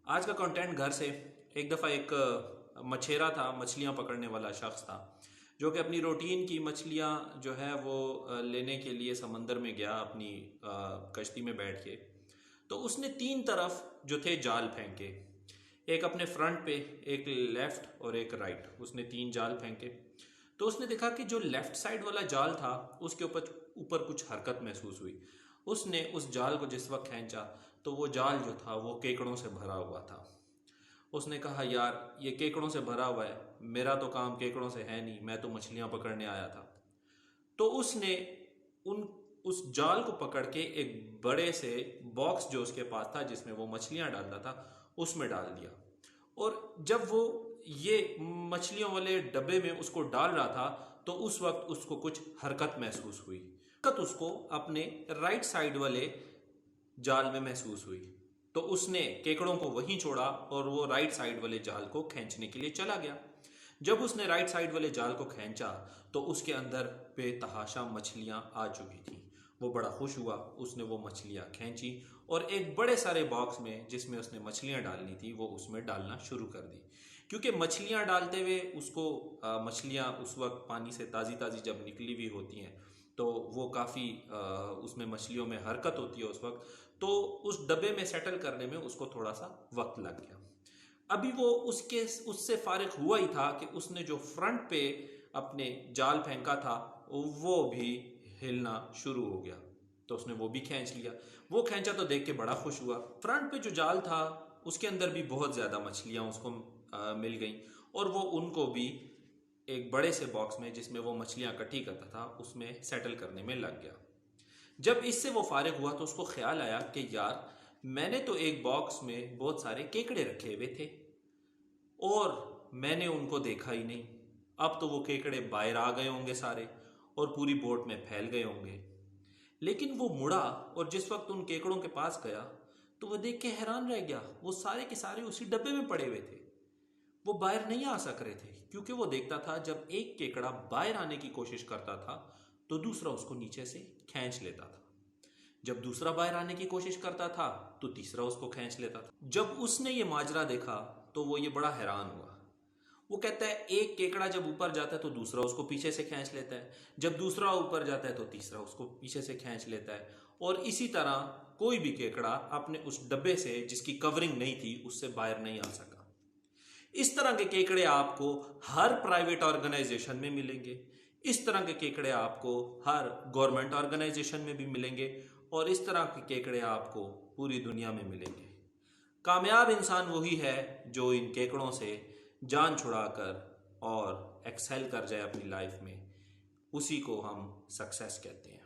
आज का कंटेंट घर से। एक दफ़ा एक मछेरा था, मछलियाँ पकड़ने वाला शख्स था, जो कि अपनी रूटीन की मछलियाँ जो है वो लेने के लिए समंदर में गया अपनी कश्ती में बैठ के। तो उसने तीन तरफ जो थे जाल फेंके, एक अपने फ्रंट पे, एक लेफ्ट और एक राइट। उसने तीन जाल फेंके। तो उसने देखा कि जो लेफ्ट साइड वाला जाल था उसके ऊपर ऊपर कुछ हरकत महसूस हुई। उसने उस जाल को जिस वक्त खींचा तो वो जाल जो था वो केकड़ों से भरा हुआ था। उसने कहा, यार ये केकड़ों से भरा हुआ है, मेरा तो काम केकड़ों से है नहीं, मैं तो मछलियां पकड़ने आया था। तो उसने उन उस जाल को पकड़ के एक बड़े से बॉक्स जो उसके पास था जिसमें वो मछलियां डालता था उसमें डाल दिया। और जब वो ये मछलियों वाले डब्बे में उसको डाल रहा था तो उस वक्त उसको कुछ हरकत महसूस हुई। हरकत उसको अपने राइट साइड वाले जाल में महसूस हुई। तो उसने केकड़ों को वहीं छोड़ा और वो राइट साइड वाले जाल को खींचने के लिए चला गया। जब उसने राइट साइड वाले जाल को खींचा तो उसके अंदर बेतहाशा मछलियां आ चुकी थी। वो बड़ा खुश हुआ, उसने वो मछलियां खींची और एक बड़े सारे बॉक्स में जिसमें उसने मछलियां डालनी थी वो उसमें डालना शुरू कर दी। क्योंकि मछलियां डालते हुए उसको मछलियां उस वक्त पानी से ताज़ी ताज़ी जब निकली हुई होती हैं तो वो काफ़ी उसमें मछलियों में हरकत होती है उस वक्त। तो उस डब्बे में सेटल करने में उसको थोड़ा सा वक्त लग गया। अभी वो उससे फारिग हुआ ही था कि उसने जो फ्रंट पे अपने जाल फेंका था वो भी हिलना शुरू हो गया। तो उसने वो भी खींच लिया। वो खींचा तो देख के बड़ा खुश हुआ। फ्रंट पे जो जाल था उसके अंदर भी बहुत ज़्यादा मछलियाँ उसको मिल गई और वो उनको भी एक बड़े से बॉक्स में जिसमें वो मछलियाँ इकट्ठी करता था उसमें सेटल करने में लग गया। जब इससे वो फारिग हुआ तो उसको ख्याल आया कि यार मैंने तो एक बॉक्स में बहुत सारे केकड़े रखे हुए थे और मैंने उनको देखा ही नहीं। अब तो वो केकड़े बाहर आ गए होंगे सारे और पूरी बोट में फैल गए होंगे। लेकिन वो मुड़ा और जिस वक्त उन केकड़ों के पास गया तो वह देख के हैरान रह गया। वो सारे के सारे उसी डब्बे में पड़े हुए थे, वो बाहर नहीं आ सक रहे थे। क्योंकि वो देखता था जब एक केकड़ा बाहर आने की कोशिश करता था तो दूसरा उसको नीचे से खींच लेता था। जब दूसरा बाहर आने की कोशिश करता था तो तीसरा उसको खींच लेता था। जब उसने ये माजरा देखा तो वो ये बड़ा हैरान हुआ। वो कहता है एक केकड़ा जब ऊपर जाता है तो दूसरा उसको पीछे से खींच लेता है, जब दूसरा ऊपर जाता है तो तीसरा उसको पीछे से खींच लेता है। और इसी तरह कोई भी केकड़ा अपने उस डब्बे से जिसकी कवरिंग नहीं थी उससे बाहर नहीं आ सका। इस तरह के केकड़े आपको हर प्राइवेट ऑर्गेनाइजेशन में मिलेंगे। इस तरह के केकड़े आपको हर गवर्नमेंट ऑर्गेनाइजेशन में भी मिलेंगे और इस तरह के केकड़े आपको पूरी दुनिया में मिलेंगे। कामयाब इंसान वही है जो इन केकड़ों से जान छुड़ाकर और एक्सेल कर जाए अपनी लाइफ में। उसी को हम सक्सेस कहते हैं।